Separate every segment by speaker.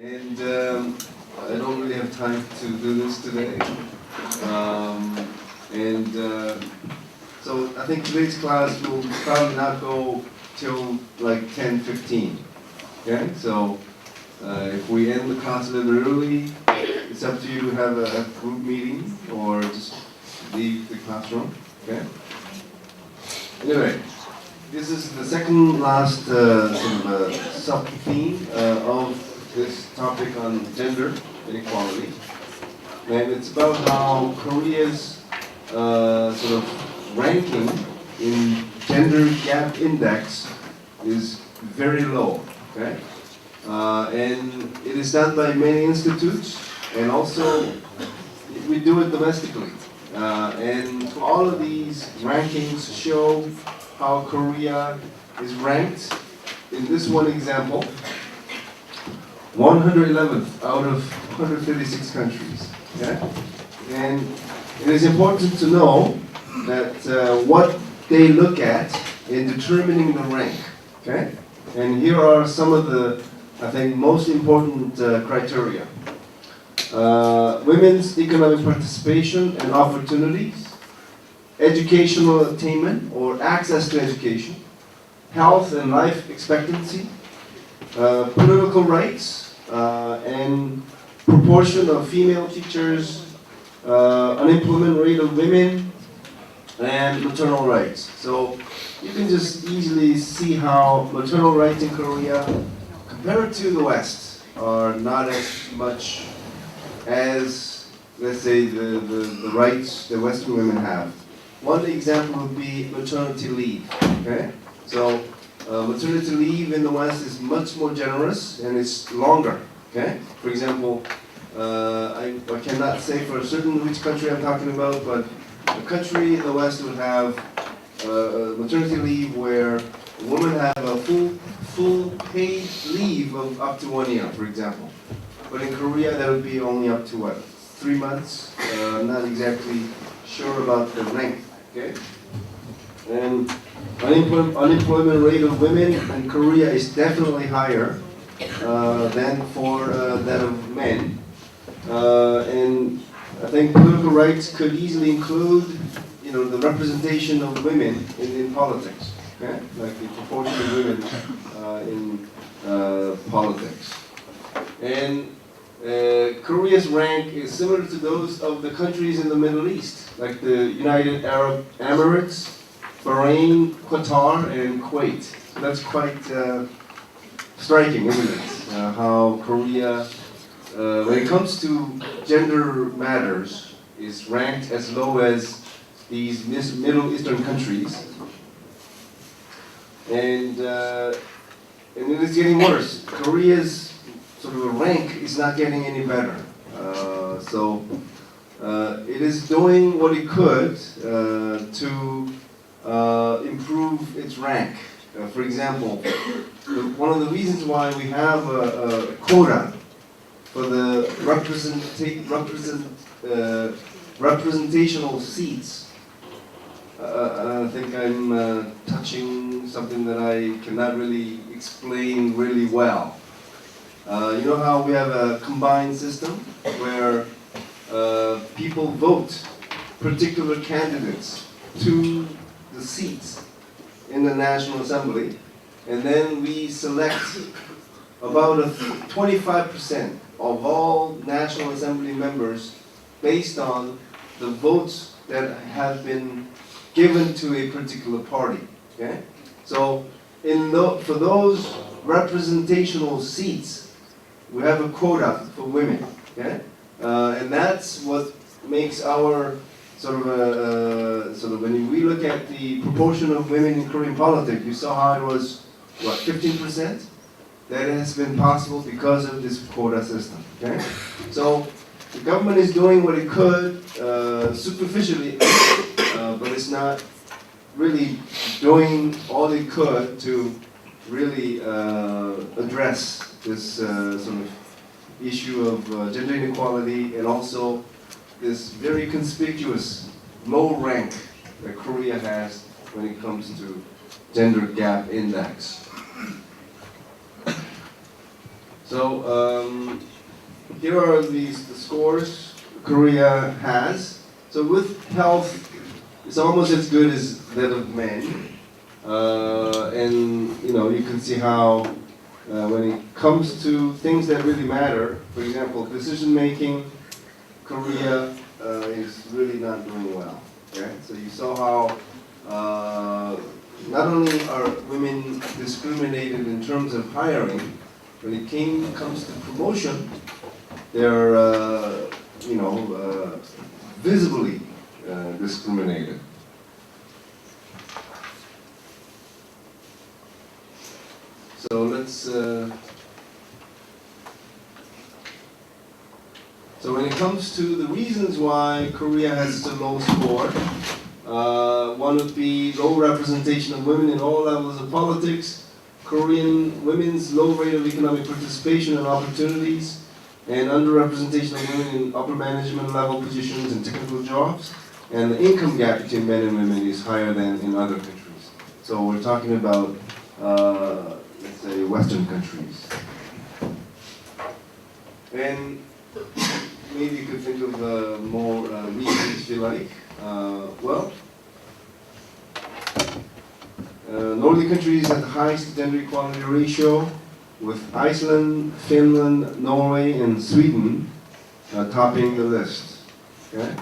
Speaker 1: And I don't really have time to do this today. So I think today's class will probably not go till like 10:15. Okay, so if we end the class a little early, it's up to you to have a group meeting or just leave the classroom. Okay. Anyway, this is the second last sub-theme of this topic on gender inequality, and it's about how Korea's ranking in gender gap index is very low. Okay, and it is done by many institutes, and also we do it domestically. And all of these rankings show how Korea is ranked. In this one example, 111th out of 136 countries. Okay? And it is important to know that what they look at in determining the rank. Okay? And here are some of the, I think, most important criteria. Women's economic participation and opportunities, educational attainment or access to education, health and life expectancy, political rights, and proportion of female teachers, unemployment rate of women, and maternal rights. So you can just easily see how maternal rights in Korea, compared to the West, are not as much as, let's say, the rights that Western women have. One example would be maternity leave. Okay, so maternity leave in the West is much more generous and it's longer. Okay, for example, I cannot say for certain which country I'm talking about, but a country in the West would have maternity leave where a woman have a full paid leave of up to 1 year, for example. But in Korea, that would be only up to what, 3 months? I'm not exactly sure about the length. Okay, and unemployment rate of women in Korea is definitely higher than for that of men. And I think political rights could easily include, the representation of women in politics. Okay, like the proportion of women in politics. And Korea's rank is similar to those of the countries in the Middle East, like the United Arab Emirates, Bahrain, Qatar, and Kuwait. So that's quite striking, isn't it? How Korea, when it comes to gender matters, is ranked as low as these Middle Eastern countries. And it is getting worse. Korea's rank is not getting any better. So it is doing what it could to improve its rank. For example, one of the reasons why we have a quota for the representational seats. I think I'm touching something that I cannot really explain really well. You know how we have a combined system where people vote particular candidates to the seats in the National Assembly, and then we select about 25% of all National Assembly members based on the votes that have been given to a particular party. Okay, so for those representational seats, we have a quota for women, okay? And that's what makes our when we look at the proportion of women in Korean politics, you saw how it was, 15%? That has been possible because of this quota system, okay? So the government is doing what it could superficially, but it's not really doing all it could to really address this issue of gender inequality and also this very conspicuous low rank that Korea has when it comes to gender gap index. So here are the scores Korea has. So with health, it's almost as good as that of men. And you can see how when it comes to things that really matter, for example, decision making, Korea is really not doing well. Okay? So you saw how not only are women discriminated in terms of hiring, when it comes to promotion, they're visibly discriminated. So let's. So when it comes to the reasons why Korea has such a low score, one would be low representation of women in all levels of politics, Korean women's low rate of economic participation and opportunities, and underrepresentation of women in upper management level positions and technical jobs, and the income gap between men and women is higher than in other countries. So we're talking about, let's say, Western countries. And maybe you could think of more reasons if you like. Nordic countries have the highest gender equality ratio, with Iceland, Finland, Norway, and Sweden topping the list. Okay?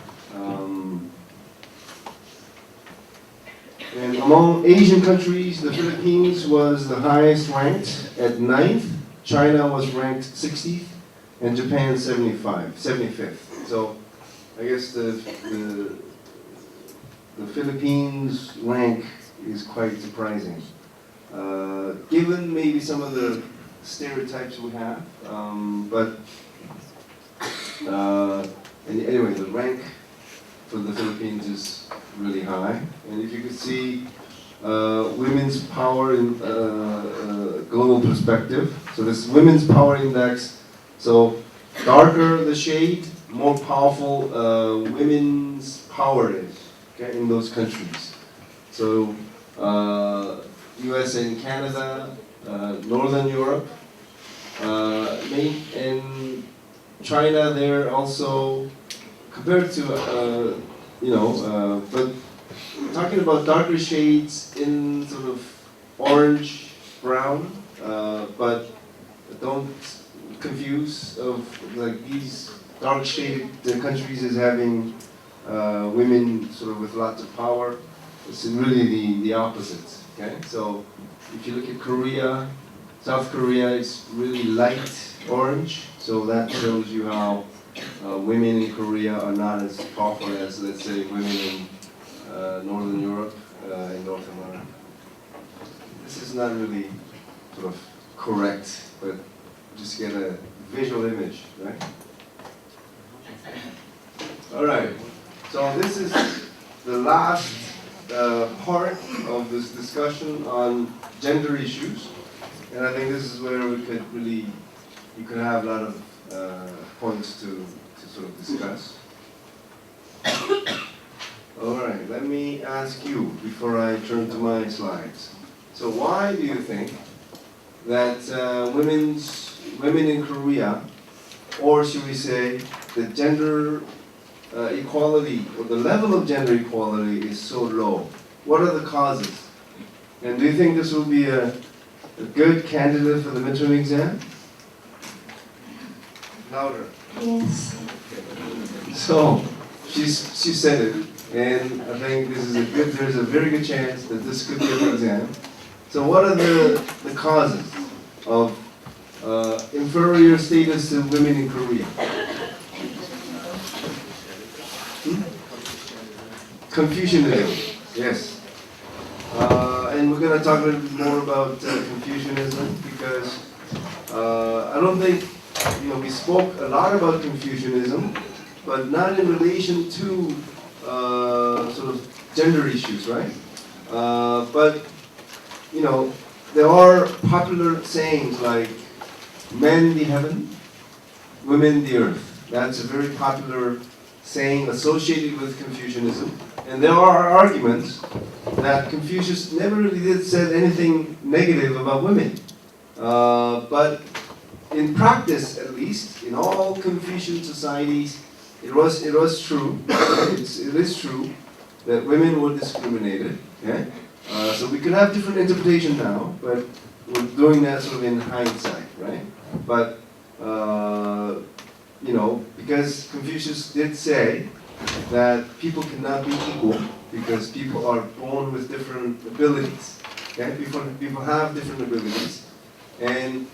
Speaker 1: And among Asian countries, the Philippines was the highest ranked at 9th, China was ranked 60th, and Japan 75th. So I guess the Philippines rank is quite surprising, given maybe some of the stereotypes we have. Anyway, the rank for the Philippines is really high. And if you could see women's power in global perspective, so this women's power index, so darker the shade, more powerful women's power is, okay, in those countries. So US and Canada, Northern Europe, and China, they're also compared to, but talking about darker shades in sort of orange, brown, but don't confuse of like these dark shaded countries as having women sort of with lots of power. It's really the opposite. Okay, so if you look at Korea, South Korea is really light orange, so that shows you how women in Korea are not as powerful as, let's say, women in Northern Europe and North America. This is not really sort of correct, but just get a visual image, right? All right, so this is the last part of this discussion on gender issues, and I think this is where you could have a lot of points to sort of discuss. All right, let me ask you before I turn to my slides. So why do you think that women in Korea, or should we say the gender equality, or the level of gender equality is so low? What are the causes? And do you think this will be a good candidate for the midterm exam? Louder.
Speaker 2: Yes.
Speaker 1: So, she said it, and I think there's a very good chance that this could be an exam. So what are the causes of inferior status of women in Korea? Confucianism, yes. And we're going to talk a little bit more about Confucianism because I don't think, we spoke a lot about Confucianism, but not in relation to sort of gender issues, right? But, there are popular sayings like, men the heaven, women the earth. That's a very popular saying associated with Confucianism. And there are arguments that Confucius never really did say anything negative about women. But in practice, at least, in all Confucian societies, it was true. It is true that women were discriminated. Okay? So we could have different interpretation now, but we're doing that sort of in hindsight, right? But you know, because Confucius did say that people cannot be equal because people are born with different abilities. Okay? People have different abilities, and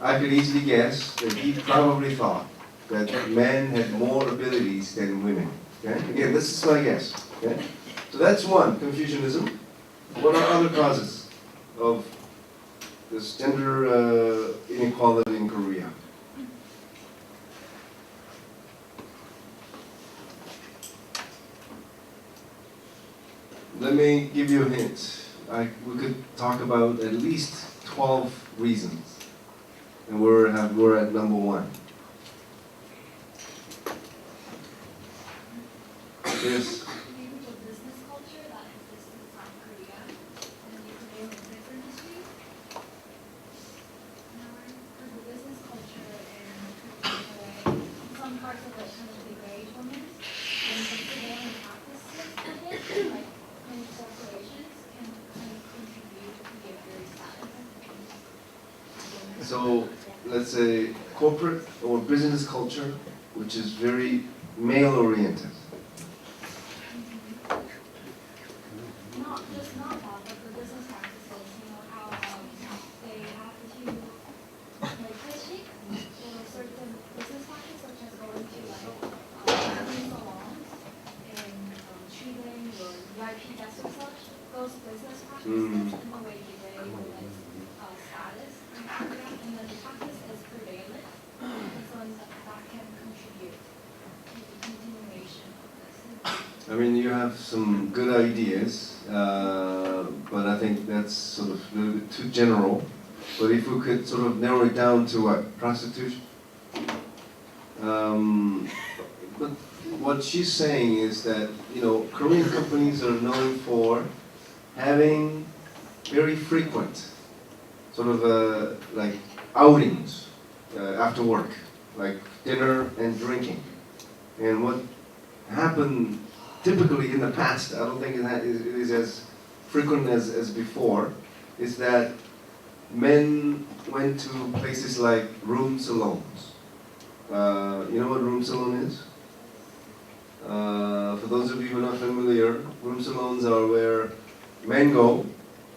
Speaker 1: I could easily guess that he probably thought that men had more abilities than women. Okay? Again, this is my guess. Okay? So that's one, Confucianism. What are other causes of this gender inequality in Korea? Let me give you a hint. We could talk about at least 12 reasons, and we're at number one. Yes.
Speaker 2: Maybe the business culture that exists in South Korea and the Korean business industry. For the business culture in Korea, some parts of it kind of degrade women, and the prevailing practices of it, like kind of corporations, can kind of contribute to the very status of women.
Speaker 1: So let's say corporate or business culture, which is very male-oriented.
Speaker 2: Not that, but the business practices, how they have to critique certain business practices, such as going to beauty salons and treating your VIP guests or such. Those business practices in a way degrade women's status in Korea, and then the practice is prevalent, and so that can contribute to the continuation of this.
Speaker 1: I mean, you have some good ideas, but I think that's sort of a little bit too general. But if we could sort of narrow it down to what? Prostitution? But what she's saying is that, Korean companies are known for having very frequent sort of like outings after work, like dinner and drinking. And what happened typically in the past, I don't think it is as frequent as before, is that men went to places like room salons. You know what room salon is? For those of you who are not familiar, room salons are where men go,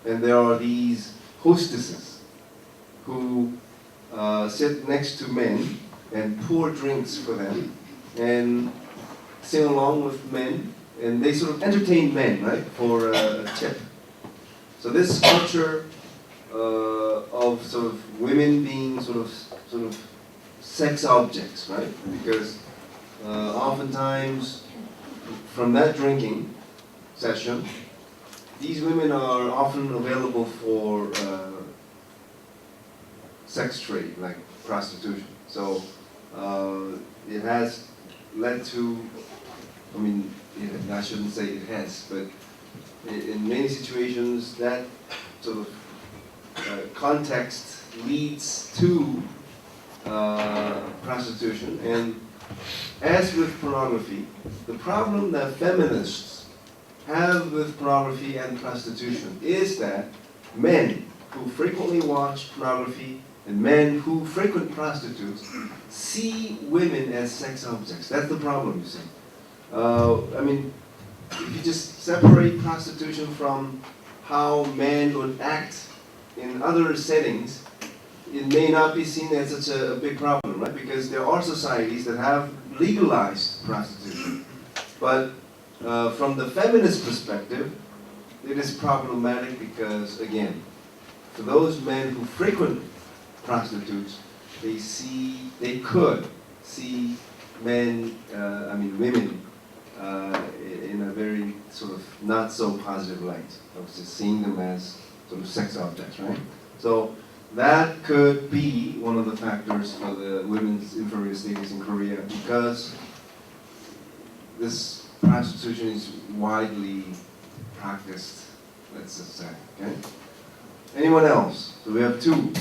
Speaker 1: and there are these hostesses who sit next to men and pour drinks for them and sing along with men, and they sort of entertain men, right, for a tip. So this culture of sort of women being sort of sex objects, right? Because oftentimes from that drinking session, these women are often available for sex trade, like prostitution. So it has led to, I shouldn't say it has, but in many situations that sort of context leads to prostitution. And as with pornography, the problem that feminists have with pornography and prostitution is that men who frequently watch pornography and men who frequent prostitutes see women as sex objects. That's the problem, you see. If you just separate prostitution from how men would act in other settings, it may not be seen as such a big problem, right? Because there are societies that have legalized prostitution. But from the feminist perspective, it is problematic because, again, for those men who frequent prostitutes, they could see women in a very sort of not so positive light, of just seeing them as sort of sex objects, right? So that could be one of the factors for the women's inferior status in Korea, because this prostitution is widely practiced, let's just say, okay? Anyone else? So we have two.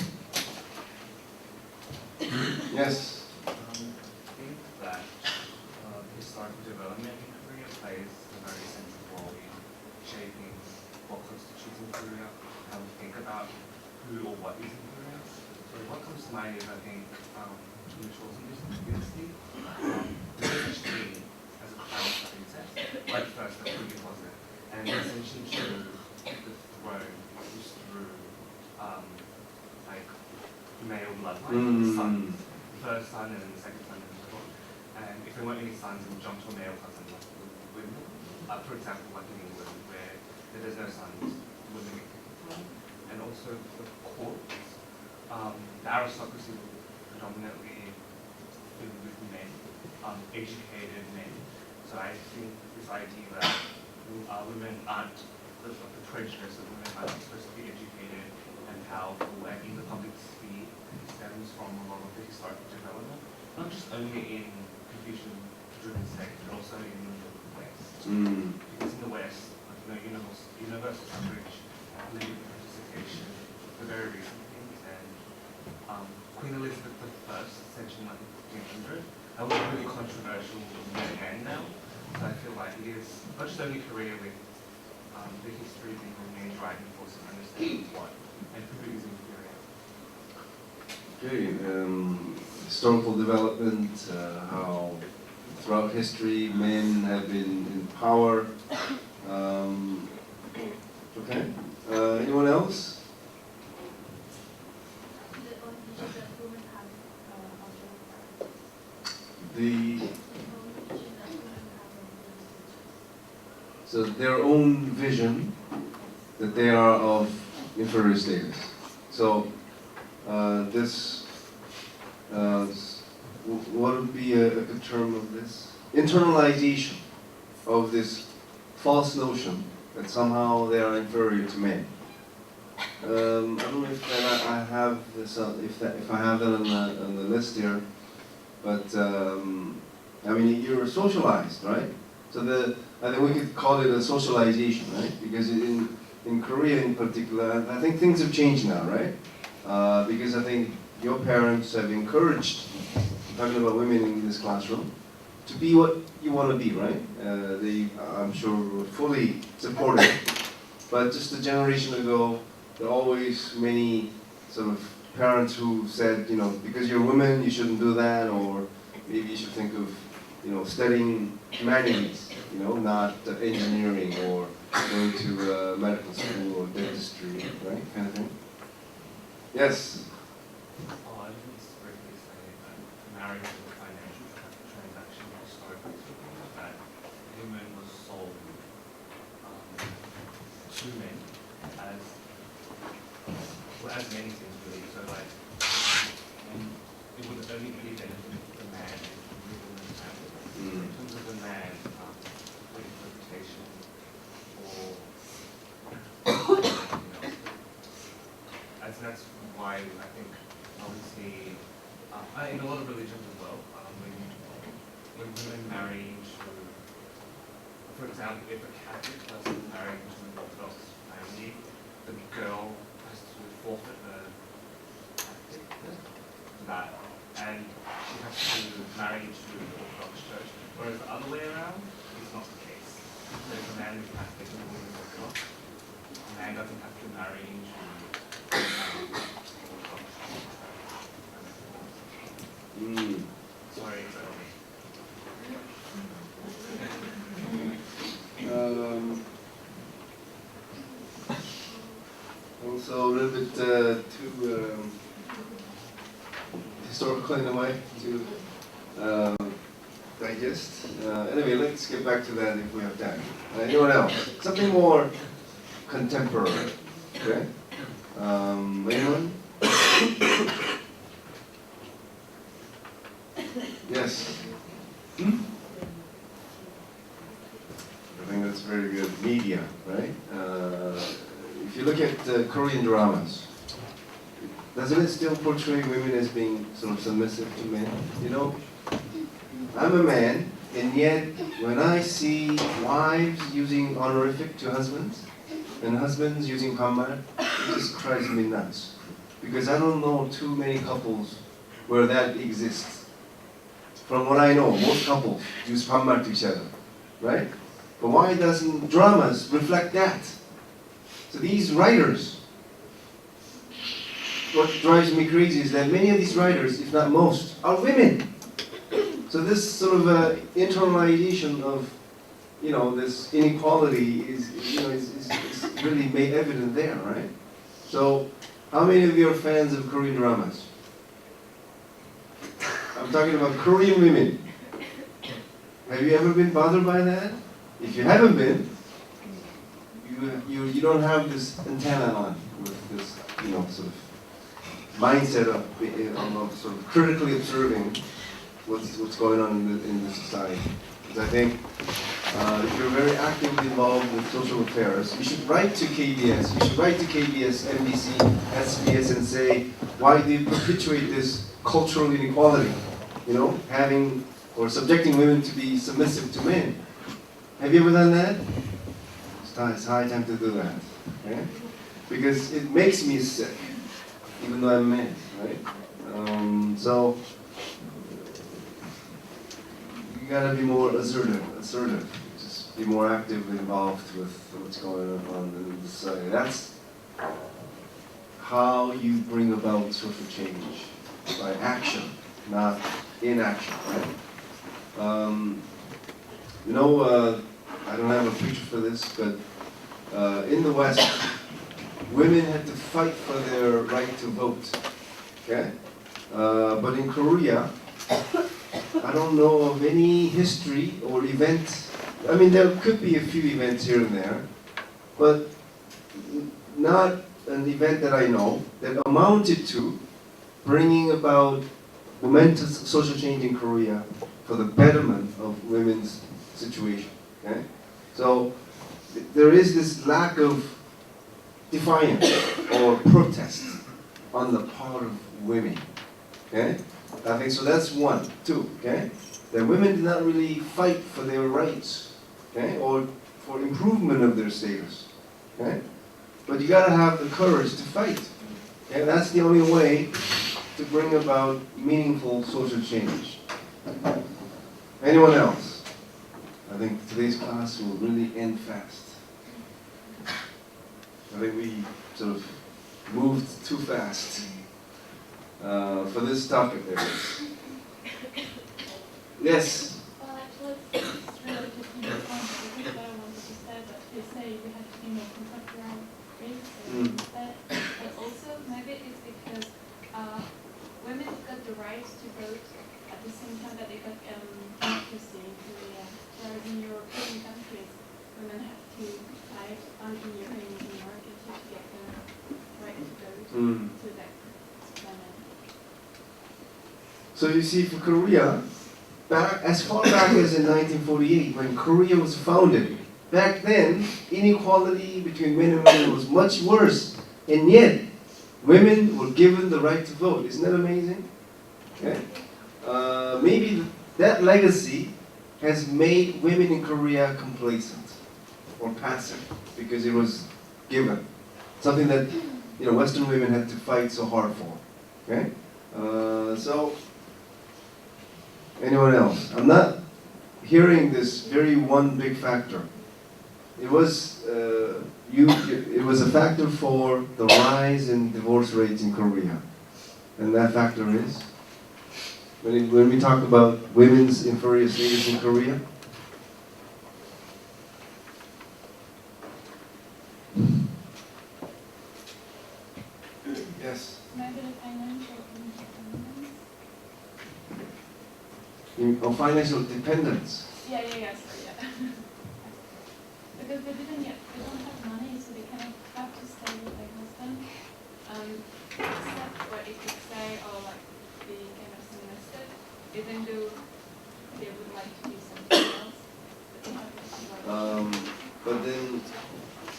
Speaker 1: Yes.
Speaker 3: I think that historical development in Korea plays a very central role in shaping what constitutes in Korea, how we think about who or what is in Korea. So what comes to mind is, I think, the Chosun dynasty. There was such thing as a crown princess, but at first there really wasn't. And the ascension to the throne was through like male bloodline, sons. The first son and then the second son and so on. And if there weren't any sons, it would jump to a male cousin like women. For example, like in England, where there's no sons, women get taken from. And also the courts, the aristocracy was predominantly filled with men, educated men. So I think this idea that women aren't, the prejudice that women aren't supposed to be educated and powerful and in the public sphere stems from a lot of the historical development, not just only in Confucian-driven states, but also in the West. Because in the West, like, universal suffrage, legal participation, the very recent things, and Queen Elizabeth I, essentially like 1500, that was really controversial then and now. So I feel like it is not just only Korea with the history being the main driving force of understanding what and who is inferior.
Speaker 1: Okay. Historical development, how throughout history men have been in power. Okay. Anyone else? So their own vision that they are of inferior status. So what would be a good term of this? Internalization of this false notion that somehow they are inferior to men. I don't know if I have this, if I have that on the list here, but I mean, you're socialized, right? So I think we could call it a socialization, right? Because in Korea in particular, I think things have changed now, right? Because I think your parents have encouraged, talking about women in this classroom, to be what you want to be, right? They, I'm sure, were fully supportive. But just a generation ago, there are always many sort of parents who said, you know, because you're a woman, you shouldn't do that, or maybe you should think of, you know, studying humanities, you know, not engineering or going to medical school or dentistry, right, kind of thing. Yes.
Speaker 3: Oh, I didn't strictly say that marriage is a financial transaction historically speaking, that women was sold to men as, well, as many things really. So like, it would only really benefit the man within the family. In terms of the man, the interpretation or anything else. As that's why I think obviously in a lot of religions as well, when women marry into, for example, if a Catholic person married into an Orthodox family, the girl has to forfeit her Catholicness for that, and she has to marry into the Orthodox church. Whereas the other way around is not the case. So if a man is Catholic and a woman is Orthodox, a man doesn't have to marry into Sorry, it's early.
Speaker 1: Also a little bit too historical in a way to digest. Anyway, let's get back to that if we have time. Anyone else? Something more contemporary. Okay. Anyone? Yes. I think that's very good. Media, right? If you look at Korean dramas, doesn't it still portray women as being sort of submissive to men? You know, I'm a man, and yet when I see wives using honorific to husbands, and husbands using 반말, it just drives me nuts. Because I don't know too many couples where that exists. From what I know, most couples use 반말 to each other, right? But why doesn't dramas reflect that? So these writers, what drives me crazy is that many of these writers, if not most, are women. So this sort of internalization of, this inequality is really made evident there, right? So, how many of you are fans of Korean dramas? I'm talking about Korean women. Have you ever been bothered by that? If you haven't been, you don't have this antenna on with this, sort of mindset of sort of critically observing what's going on in the society. Because I think if you're very actively involved with social affairs, you should write to KBS. You should write to KBS, NBC, SBS, and say, why do you perpetuate this cultural inequality? Having or subjecting women to be submissive to men. Have you ever done that? It's high time to do that. Okay? Because it makes me sick, even though I'm a man, right? So you gotta be more assertive. Just be more actively involved with what's going on in the society. That's how you bring about social change, by action, not inaction, right? I don't have a picture for this, but in the West, women had to fight for their right to vote. Okay, but in Korea, I don't know of any history or event. I mean, there could be a few events here and there, but not an event that I know that amounted to bringing about momentous social change in Korea for the betterment of women's situation. Okay? So there is this lack of defiance or protest on the part of women. Okay? I think so. That's one. Two. Okay? That women did not really fight for their rights, okay, or for improvement of their status. Okay? But you gotta have the courage to fight. Okay? That's the only way to bring about meaningful social change. Anyone else? I think today's class will really end fast. I think we sort of moved too fast for this topic there is. Yes?
Speaker 2: Well, actually, it's really just in response to what I wanted to say, that they say we have to be more contemporary instead. But also, maybe it's because women got the right to vote at the same time that they got democracy in Korea. Whereas in European countries, women have to fight engineering and marketing to get the right to vote to that women.
Speaker 1: So you see, for Korea, as far back as in 1948, when Korea was founded, back then, inequality between men and women was much worse. And yet, women were given the right to vote. Isn't that amazing? Okay? Maybe that legacy has made women in Korea complacent or passive because it was given. Something that Western women had to fight so hard for. Okay? So, anyone else? I'm not hearing this very one big factor. It was it was a factor for the rise in divorce rates in Korea, and that factor is when we talk about women's inferior status in Korea. Yes.
Speaker 2: Maybe the financial independence.
Speaker 1: Financial dependence.
Speaker 2: Yeah, so yeah. Because they don't have money, so they kind of have to stay with their husband. Except what you could say, or like be kind of submissive, even though they would like to do something else, but they have to work.
Speaker 1: But then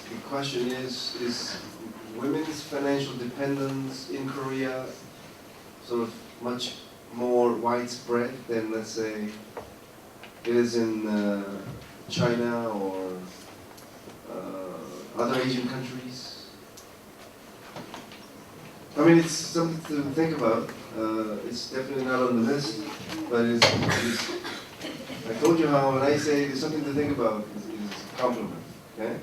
Speaker 1: the question is women's financial dependence in Korea sort of much more widespread than, let's say, it is in China or other Asian countries? I mean, it's something to think about. It's definitely not on the list, but it's I told you how when I say there's something to think about, it's a compliment. Okay.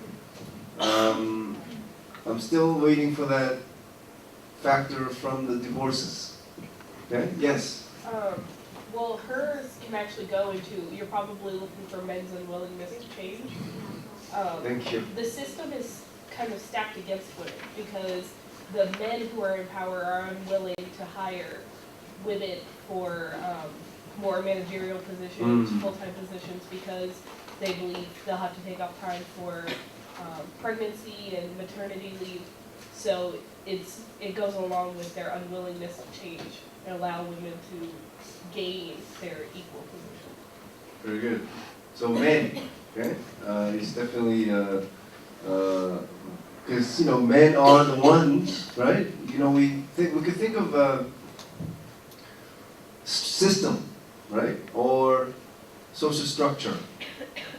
Speaker 1: I'm still waiting for that factor from the divorces. Okay. Yes.
Speaker 4: Well, hers can actually go into, you're probably looking for men's unwillingness to change.
Speaker 1: Thank you.
Speaker 4: The system is kind of stacked against women because the men who are in power are unwilling to hire women for more managerial positions, full-time positions, because they believe they'll have to take off time for pregnancy and maternity leave. So it goes along with their unwillingness to change and allow women to gain their equal position.
Speaker 1: Very good. So men, okay, is definitely because men are the ones, right? We could think of a system, right, or social structure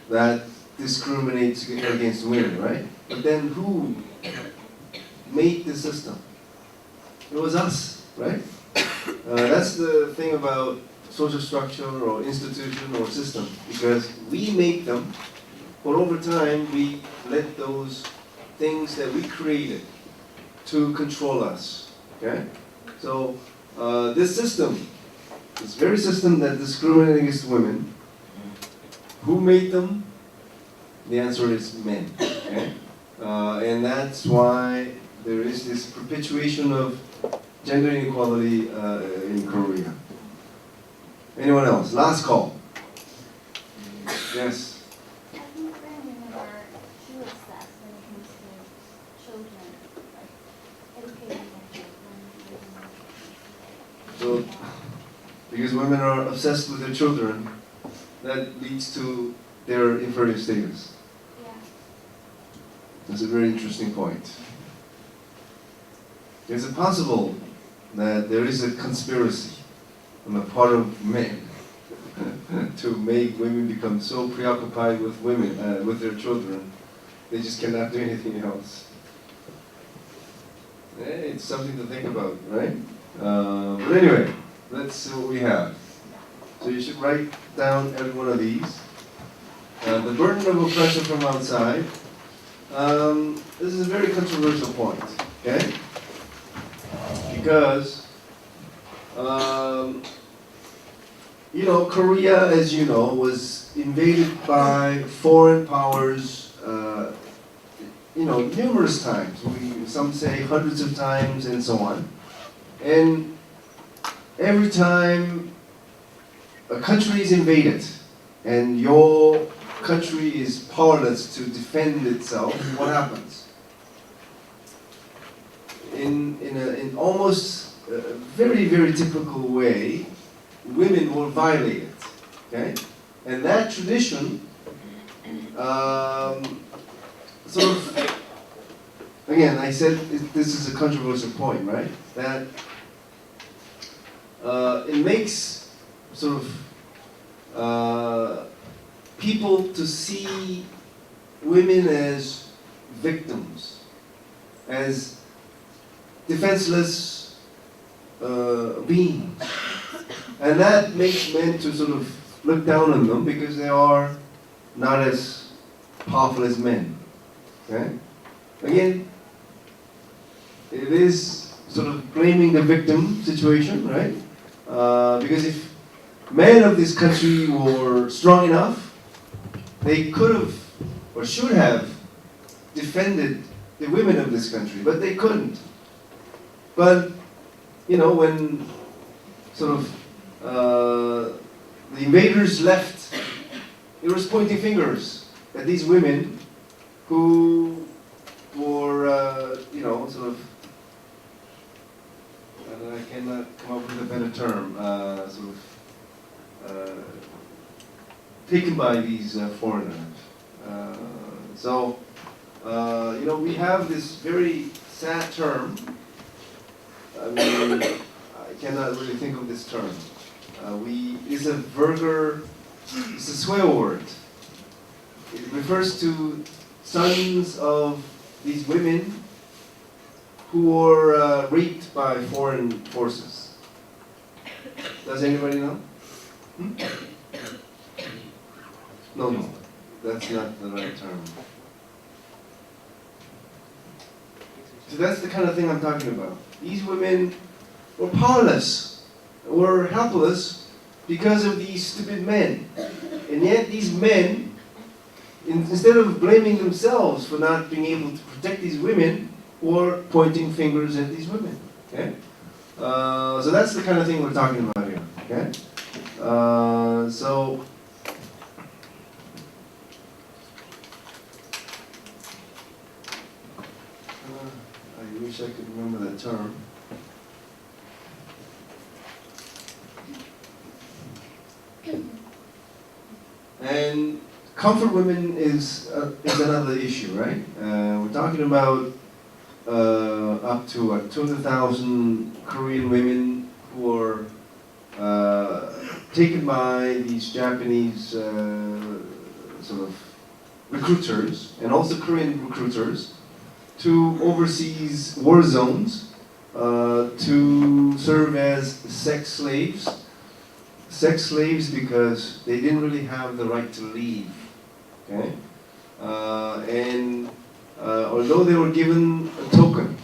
Speaker 1: that discriminates against women, right? But then who made the system? It was us, right? That's the thing about social structure or institution or system, because we make them, but over time we let those things that we created to control us. Okay? So this system, this very system that discriminates against women, who made them? The answer is men. Okay? And that's why there is this perpetuation of gender inequality in Korea. Anyone else? Last call. Yes.
Speaker 2: I think women are too obsessed when it comes to children, like educating their children, raising
Speaker 1: So, because women are obsessed with their children, that leads to their inferior status.
Speaker 2: yeah.
Speaker 1: That's a very interesting point. Is it possible that there is a conspiracy on the part of men to make women become so preoccupied with women, with their children, they just cannot do anything else? It's something to think about, right? But anyway, let's see what we have. So you should write down every one of these. The burden of oppression from outside. This is a very controversial point, okay? Because, Korea, as you know, was invaded by foreign powers, numerous times. Some say hundreds of times and so on. And every time a country is invaded and your country is powerless to defend itself, what happens? In almost a very, very typical way, women will violate it, okay? And that tradition sort of, again, I said this is a controversial point, right? That it makes sort of people to see women as victims, as defenseless beings. And that makes men to sort of look down on them because they are not as powerful as men. Okay? Again, it is sort of blaming the victim situation, right? Because if men of this country were strong enough, they could have or should have defended the women of this country, but they couldn't. But, when sort of the invaders left, it was pointing fingers at these women who were, sort of, I cannot come up with a better term, sort of taken by these foreigners. So, we have this very sad term. I mean, I cannot really think of this term. It's a vulgar, it's a swear word. It refers to sons of these women who were raped by foreign forces? Does anybody know? No, that's not the right term. So that's the kind of thing I'm talking about. These women were powerless, were helpless because of these stupid men. And yet these men, instead of blaming themselves for not being able to protect these women, were pointing fingers at these women. Okay? So that's the kind of thing we're talking about here. Okay? I wish I could remember that term. And comfort women is another issue, right? We're talking about up to 200,000 Korean women who were taken by these Japanese sort of recruiters and also Korean recruiters to overseas war zones to serve as sex slaves. Sex slaves because they didn't really have the right to leave. Okay? Although they were given a token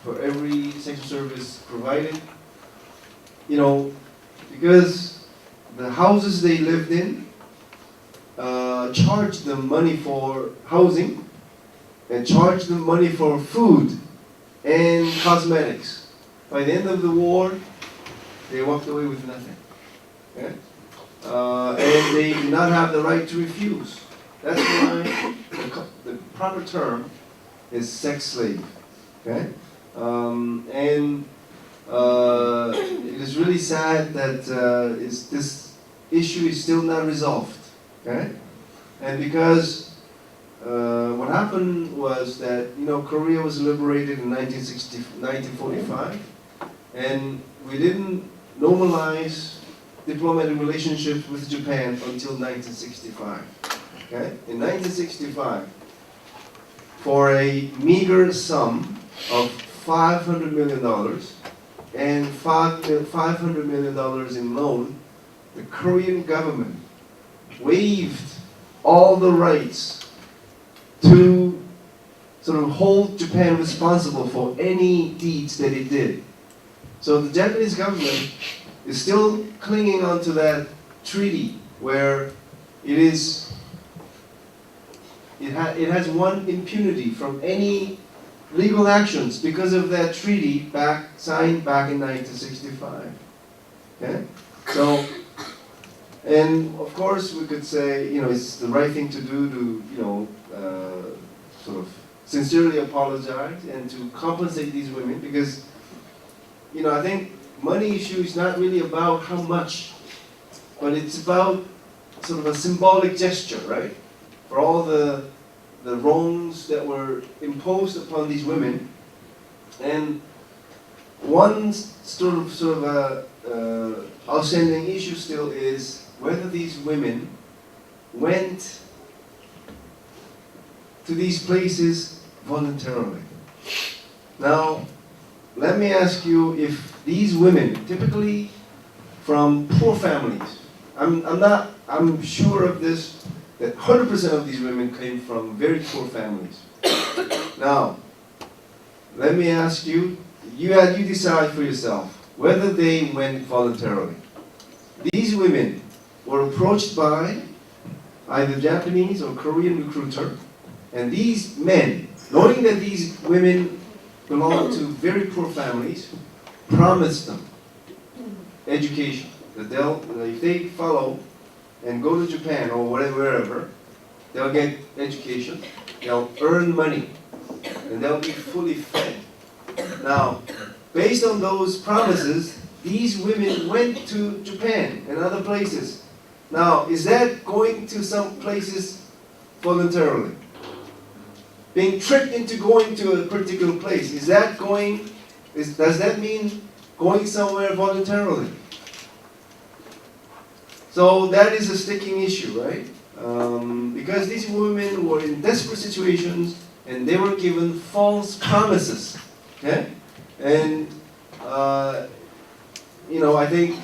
Speaker 1: for every sexual service provided, because the houses they lived in charged them money for housing and charged them money for food and cosmetics. By the end of the war, they walked away with nothing. Okay? And they did not have the right to refuse. That's why the proper term is sex slave. Okay? It is really sad that this issue is still not resolved. Okay? And because what happened was that Korea was liberated in 1945, and we didn't normalize diplomatic relationships with Japan until 1965. Okay? In 1965, for a meager sum of $500 million and $500 million in loan, the Korean government waived all the rights to sort of hold Japan responsible for any deeds that it did. So the Japanese government is still clinging on to that treaty where it has won impunity from any legal actions because of that treaty signed back in 1965. Okay? So, and of course we could say, it's the right thing to do to, sort of sincerely apologize and to compensate these women because, I think money issue is not really about how much, but it's about sort of a symbolic gesture, right? For all the wrongs that were imposed upon these women. And one sort of outstanding issue still is whether these women went to these places voluntarily. Now, let me ask you, if these women, typically from poor families, I'm sure of this, that 100% of these women came from very poor families. Now, let me ask you, you decide for yourself whether they went voluntarily. These women were approached by either Japanese or Korean recruiter, and these men, knowing that these women belong to very poor families, promised them education. That if they follow and go to Japan or wherever, they'll get education, they'll earn money, and they'll be fully fed. Now, based on those promises, these women went to Japan and other places. Now, is that going to some places voluntarily? Being tricked into going to a particular place, does that mean going somewhere voluntarily? So that is a sticking issue, right? Because these women were in desperate situations and they were given false promises. Okay? And you know, I think,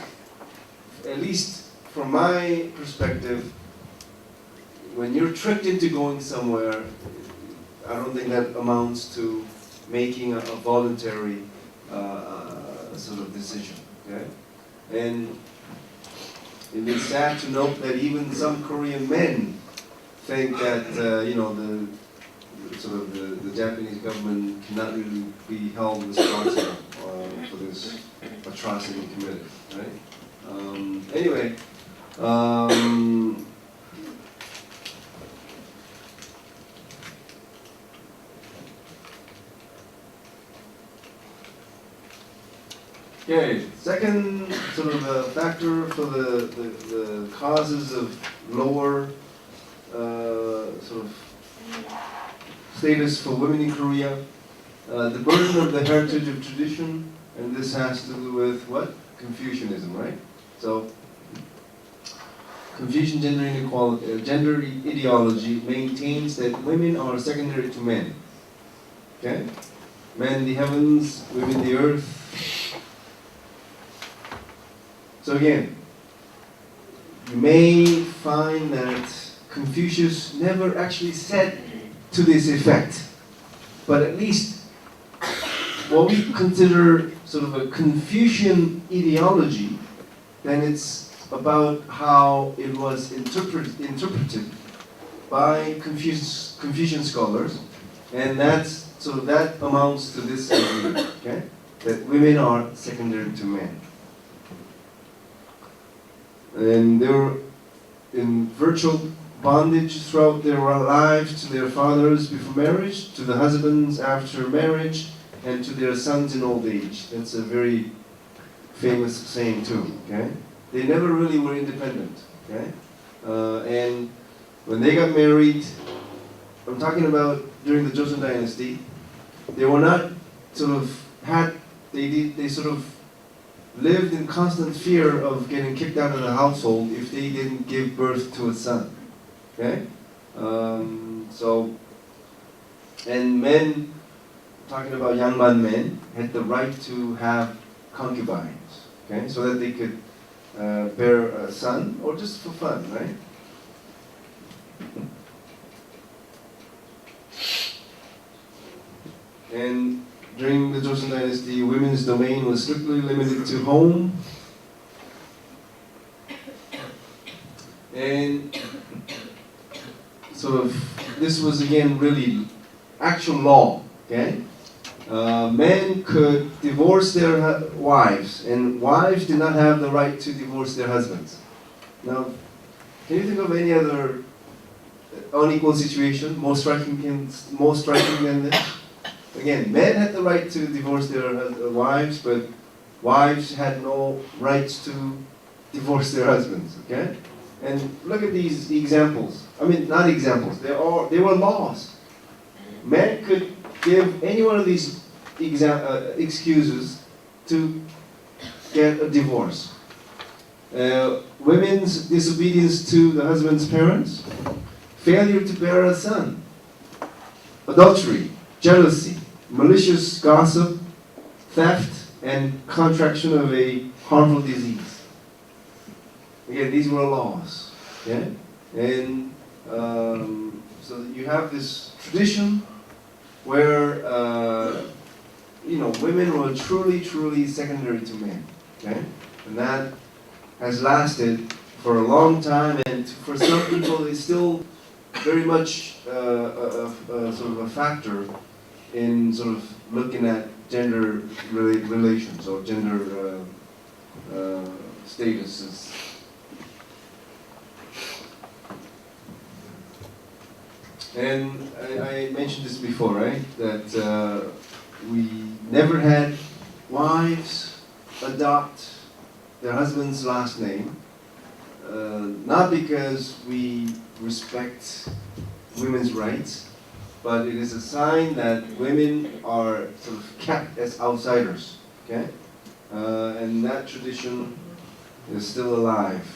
Speaker 1: at least from my perspective, when you're tricked into going somewhere, I don't think that amounts to making a voluntary sort of decision. Okay, and it is sad to note that even some Korean men think that you know, the Japanese government cannot really be held responsible for this atrocity committed, right? Anyway, okay, second sort of factor for the causes of lower sort of status for women in Korea, the burden of the heritage of tradition, and this has to do with what? Confucianism, right? So, Confucian gender inequality, gender ideology maintains that women are secondary to men. Okay? Men the heavens, women the earth. So again, you may find that Confucius never actually said to this effect, but at least what we consider sort of a Confucian ideology, then it's about how it was interpreted by Confucian scholars, and that's, so that amounts to this idea, okay? That women are secondary to men. And they were in virtual bondage throughout their lives to their fathers before marriage, to the husbands after marriage, and to their sons in old age. That's a very famous saying too, okay? They never really were independent, okay? And when they got married, I'm talking about during the Joseon Dynasty, they were not sort of they sort of lived in constant fear of getting kicked out of the household if they didn't give birth to a son. Okay? So, and men, talking about Yangban men, had the right to have concubines, okay? So that they could bear a son, or just for fun, right? And during the Joseon Dynasty, women's domain was strictly limited to home. And sort of, this was again really actual law, okay? Men could divorce their wives, and wives did not have the right to divorce their husbands. Now, can you think of any other unequal situation more striking than this? Again, men had the right to divorce their wives, but wives had no rights to divorce their husbands, okay? And look at these examples. I mean, not examples, they were laws. Men could give any one of these excuses to get a divorce. Women's disobedience to the husband's parents, failure to bear a son, adultery, jealousy, malicious gossip, theft, and contraction of a harmful disease. Again, these were laws. Okay? And so you have this tradition where you know, women were truly secondary to men. Okay? And that has lasted for a long time, and for some people it's still very much sort of a factor in sort of looking at gender relations or gender statuses. And I mentioned this before, right? That we never had wives adopt their husband's last name, not because we respect women's rights, but it is a sign that women are sort of kept as outsiders, okay? And that tradition is still alive.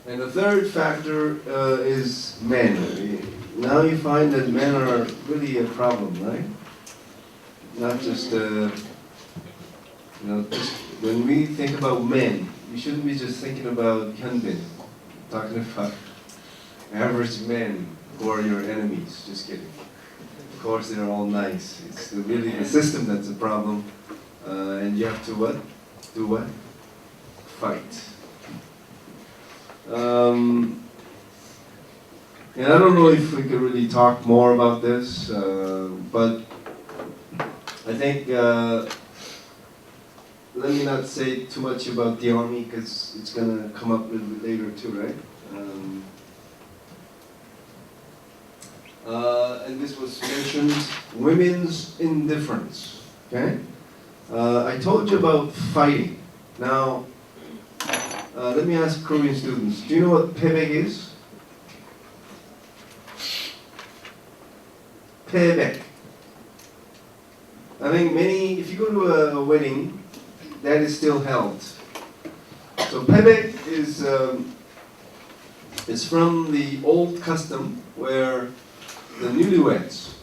Speaker 1: And the third factor is men. now you find that men are really a problem, right? Not just, just when we think about men, you shouldn't be just thinking about Hyunbin, talking about average men who are your enemies. Just kidding. Of course, they're all nice. It's really the system that's a problem, and you have to what? Do what? Fight. And I don't know if we could really talk more about this, but I think let me not say too much about the army because it's gonna come up a little bit later too, right? And this was mentioned, women's indifference. Okay, I told you about fighting. Now, let me ask Korean students: do you know what pebek is? Pebek. I think if you go to a wedding, that is still held. So pebek is it's from the old custom where the newlyweds,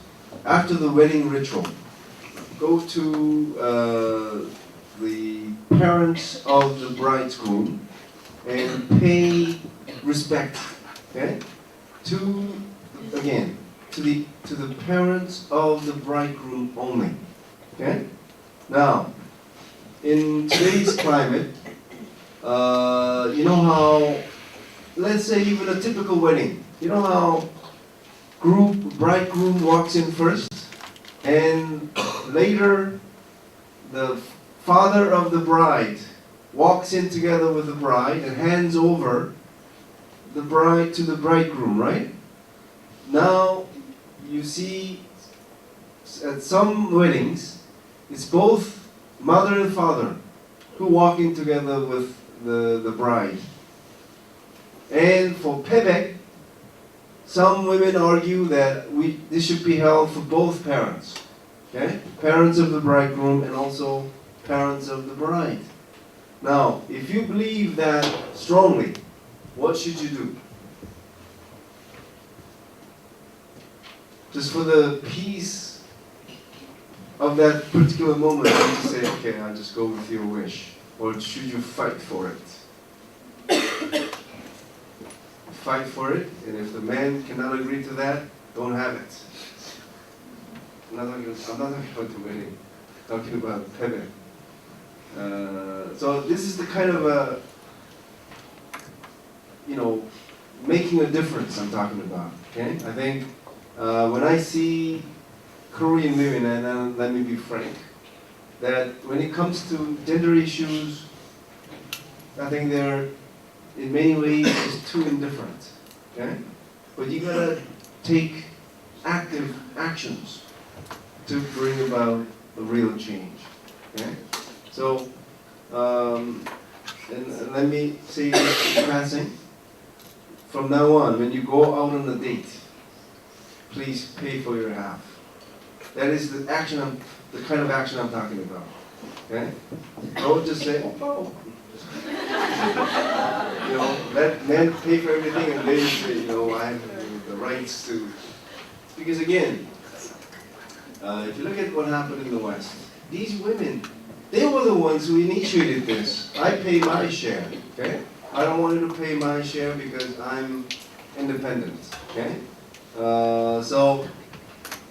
Speaker 1: after the wedding ritual, go to the parents of the bridegroom and pay respect, okay, to the parents of the bridegroom only. Okay? Now, in today's climate, you know how, let's say even a typical wedding, you know how bridegroom walks in first, and later the father of the bride walks in together with the bride and hands over the bride to the bridegroom, right? Now, you see at some weddings, it's both mother and father who walk in together with the bride. And for pebek, some women argue that this should be held for both parents. Okay? Parents of the bridegroom and also parents of the bride. Now, if you believe that strongly, what should you do? Just for the peace of that particular moment, you say, okay, I'll just go with your wish. Or should you fight for it? Fight for it, and if the man cannot agree to that, don't have it. I'm not talking about the wedding, I'm talking about pebek. So this is the kind of making a difference I'm talking about. Okay, I think when I see Korean women, and let me be frank, that when it comes to gender issues, I think they're in many ways just too indifferent. Okay, but you gotta take active actions to bring about a real change. Okay, so and let me say this in passing. From now on, when you go out on a date, please pay for your half. That is the kind of action I'm talking about. Okay? Don't just say, oh. Let men pay for everything and then say, I have the rights to. Because again, if you look at what happened in the West, these women, they were the ones who initiated this. I pay my share. Okay? I don't want you to pay my share because I'm independent. Okay? So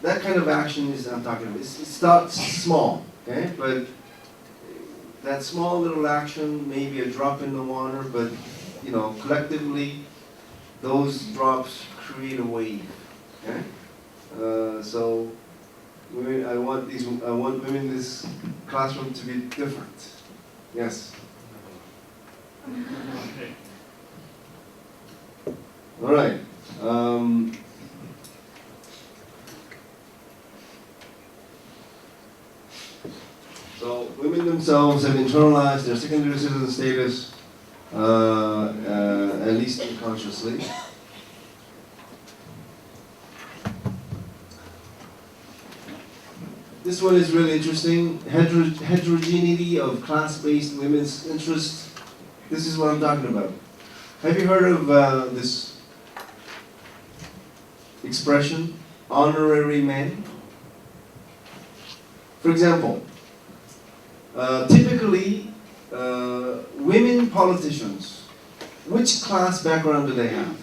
Speaker 1: that kind of action is I'm talking about. It starts small, okay? But that small little action may be a drop in the water, but collectively, those drops create a wave. Okay? So I want women in this classroom to be different. Yes.
Speaker 3: Okay.
Speaker 1: All right. So women themselves have internalized their secondary citizen status, at least unconsciously. This one is really interesting. Heterogeneity of class-based women's interests. This is what I'm talking about. Have you heard of this expression, honorary men. For example, typically, women politicians, which class background do they have?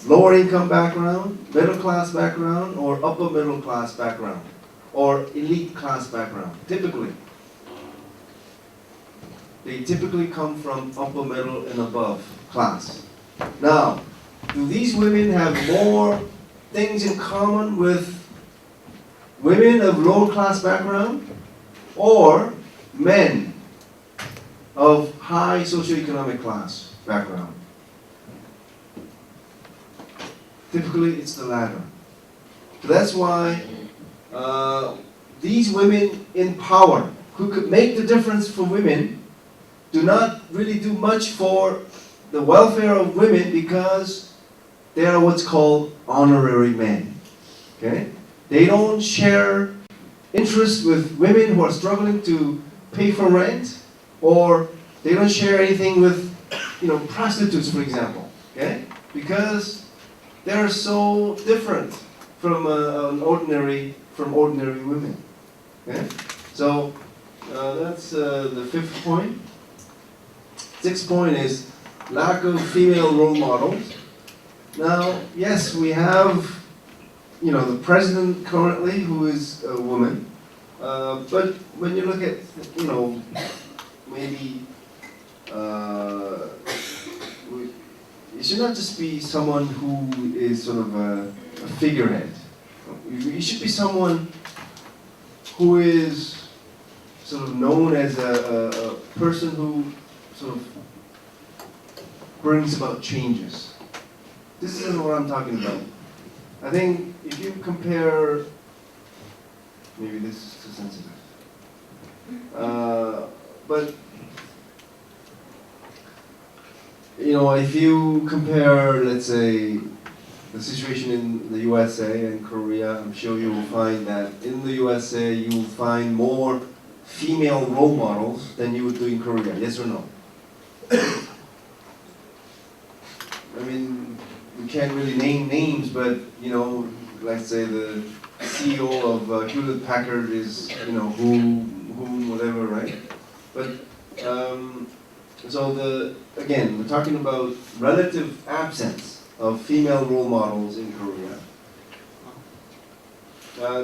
Speaker 1: Lower income background, middle class background, or upper middle class background, or elite class background? Typically. They typically come from upper middle and above class. Now, do these women have more things in common with women of lower class background or men of high socioeconomic class background? Typically, it's the latter. So that's why these women in power, who could make the difference for women, do not really do much for the welfare of women because they are what's called honorary men. Okay? They don't share interest with women who are struggling to pay for rent, or they don't share anything with, prostitutes, for example. Okay? Because they are so different from ordinary women. Okay? So that's the fifth point. Sixth point is lack of female role models. Now, yes, we have, the president currently who is a woman, but when you look at, maybe it should not just be someone who is sort of a figurehead. You should be someone who is sort of known as a person who sort of brings about changes. This is what I'm talking about. I think if you compare, maybe this is too sensitive, but if you compare, let's say, the situation in the USA and Korea, I'm sure you will find that in the USA you will find more female role models than you would do in Korea. Yes or no? I mean, we can't really name names, but let's say the CEO of Hewlett Packard is whom, whatever, right? But so again, we're talking about relative absence of female role models in Korea.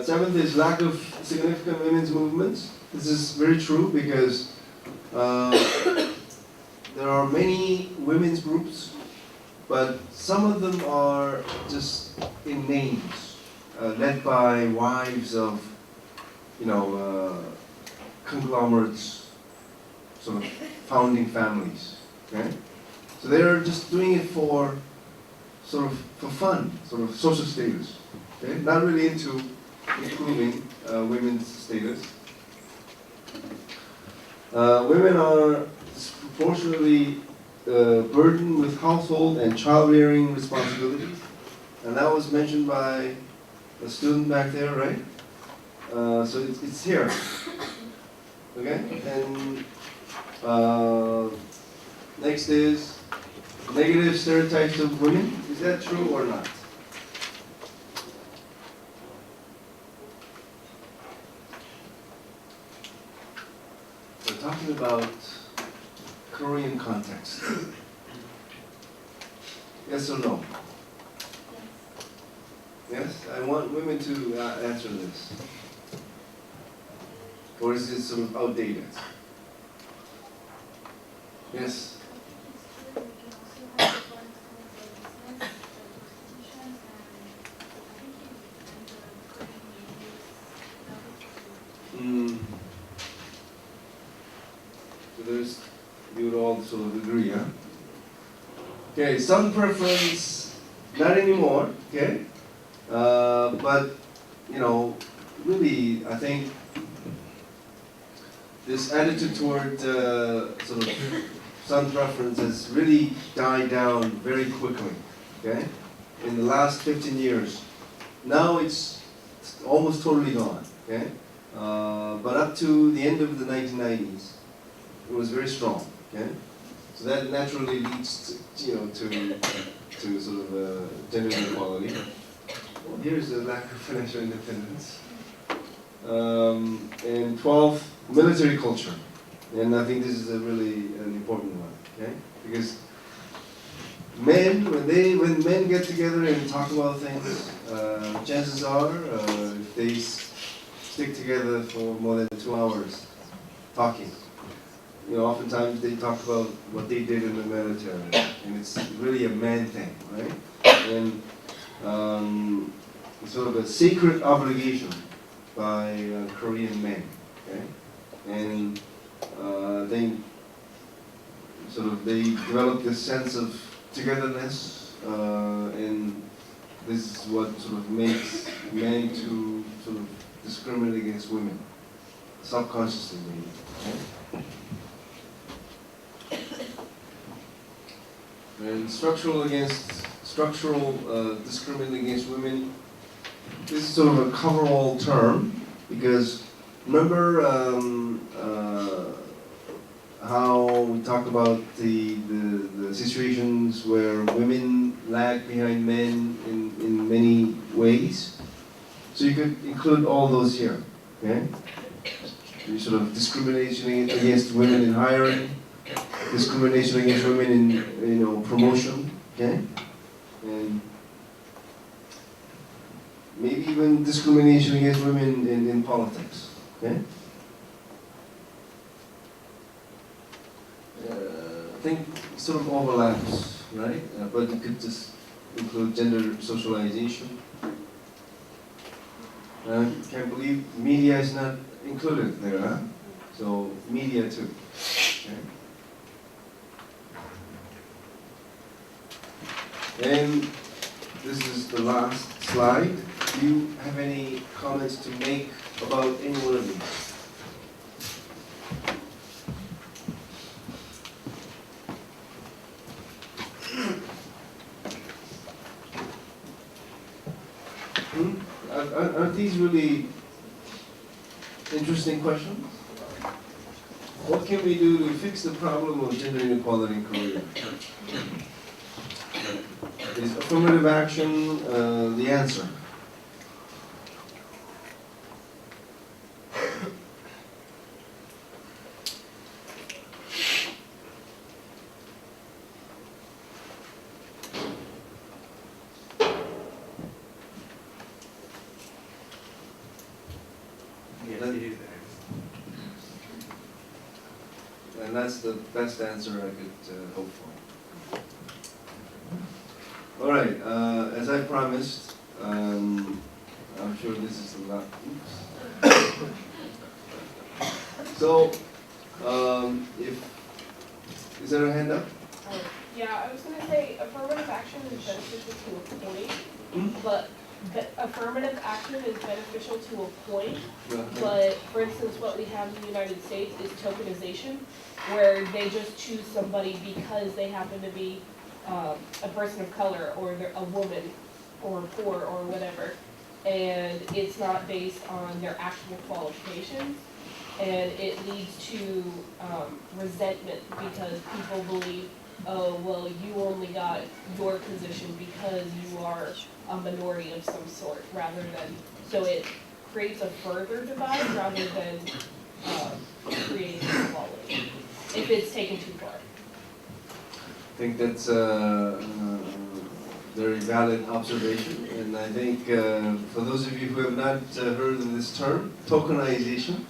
Speaker 1: Seventh is lack of significant women's movements. This is very true because there are many women's groups, but some of them are just in names, led by wives of, conglomerates, sort of founding families. Okay, so they're just doing it for fun, sort of social status. Okay, not really into improving women's status. Women are disproportionately burdened with household and child-rearing responsibilities, and that was mentioned by a student back there, right? So it's here. Okay, and next is negative stereotypes of women. Is that true or not? We're talking about Korean context. Yes or no? Yes? I want women to answer this. Or is it sort of outdated? Yes? So you would all sort of agree, huh? Okay, some preference, not anymore, okay? But, really, I think this attitude toward sort of some preference has really died down very quickly, okay? In the last 15 years. Now it's almost totally gone, okay? But up to the end of the 1990s, it was very strong, okay? So that naturally leads to to sort of gender inequality. Well, here's the lack of financial independence. And 12, military culture. And I think this is a really an important one, okay? Because men, when men get together and talk about things, chances are, if they stick together for more than 2 hours talking, oftentimes they talk about what they did in the military, and it's really a man thing, right? And it's sort of a sacred obligation by Korean men, okay? And they develop this sense of togetherness, and this is what sort of makes men to sort of discriminate against women, subconsciously maybe. Okay? And structural discrimination against women. This is sort of a cover-all term because remember how we talk about the situations where women lag behind men in many ways. So you could include all those here. Okay? You sort of discrimination against women in hiring, discrimination against women in promotion, okay, and maybe even discrimination against women in politics, okay. I think sort of overlaps, right? But you could just include gender socialization. Can't believe media is not included there, huh? So media too. Okay. And this is the last slide. Do you have any comments to make about any one of these? Aren't these really interesting questions? What can we do to fix the problem of gender inequality in Korea? Is affirmative action the answer?
Speaker 3: Yes, it is there.
Speaker 1: And that's the best answer I could hope for. All right, as I promised, I'm sure this is a lot. Oops. So, is there a hand up?
Speaker 4: Yeah, I was going to say affirmative action is beneficial to a point, but affirmative action is beneficial to a point. But for instance, what we have in the United States is tokenization, where they just choose somebody because they happen to be a person of color or they're a woman or poor or whatever, and it's not based on their actual qualifications, and it leads to resentment because people believe, oh, well, you only got your position because you are a minority of some sort, rather than, so it creates a further divide rather than creating equality, if it's taken too far.
Speaker 1: I think that's a very valid observation, and I think for those of you who have not heard of this term, tokenization,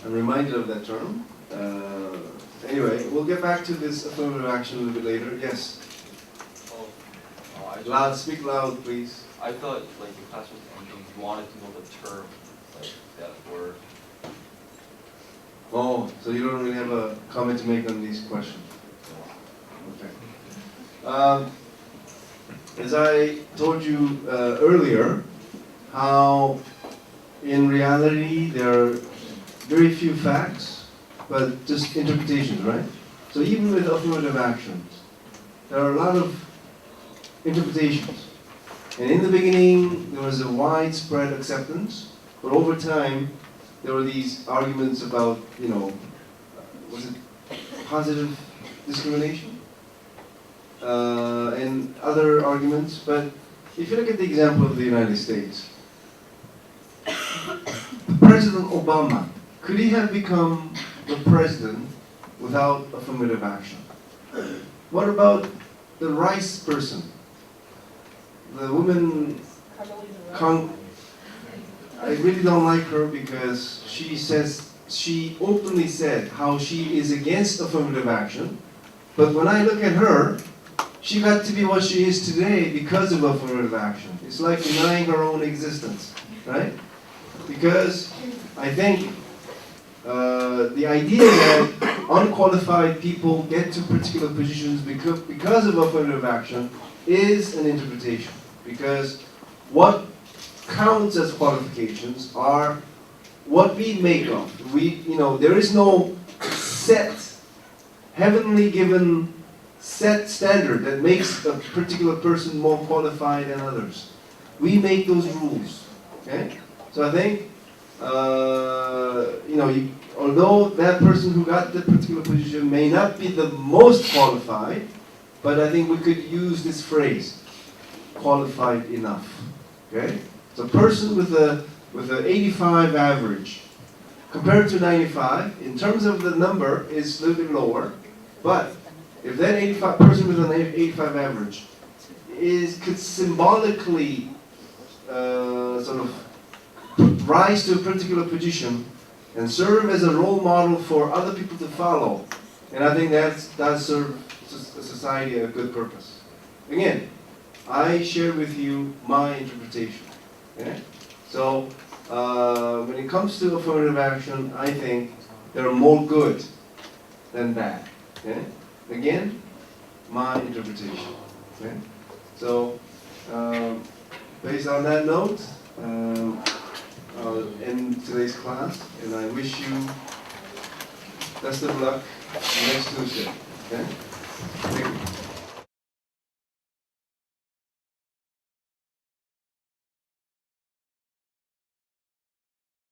Speaker 1: I'm reminded of that term. Anyway, we'll get back to this affirmative action a little bit later. Yes? Speak loud, please.
Speaker 5: I thought like the class was ending, you wanted to know the term, like that word.
Speaker 1: Oh, so you don't really have a comment to make on these questions? Okay. As I told you earlier, how in reality there are very few facts, but just interpretations, right? So even with affirmative actions, there are a lot of interpretations. And in the beginning, there was a widespread acceptance, but over time, there were these arguments about, was it positive discrimination? and other arguments, but if you look at the example of the United States, President Obama, could he have become the president without affirmative action? What about the rice person? The woman, I really don't like her because she openly said how she is against affirmative action, but when I look at her, she got to be what she is today because of affirmative action. It's like denying her own existence, right? Because I think the idea that unqualified people get to particular positions because of affirmative action is an interpretation. Because what counts as qualifications are what we make of. There is no set, heavenly given set standard that makes a particular person more qualified than others. We make those rules. Okay? So I think, although that person who got the particular position may not be the most qualified, but I think we could use this phrase, qualified enough. Okay? So a person with an 85 average compared to 95, in terms of the number, is a little bit lower, but if that 85 person with an 85 average could symbolically sort of rise to a particular position and serve as a role model for other people to follow, and I think that does serve society a good purpose. Again, I share with you my interpretation. Okay? So when it comes to affirmative action, I think there are more good than bad. Okay? Again, my interpretation. Okay? So based on that note, I'll end today's class, and I wish you best of luck next Tuesday. Okay? Thank you.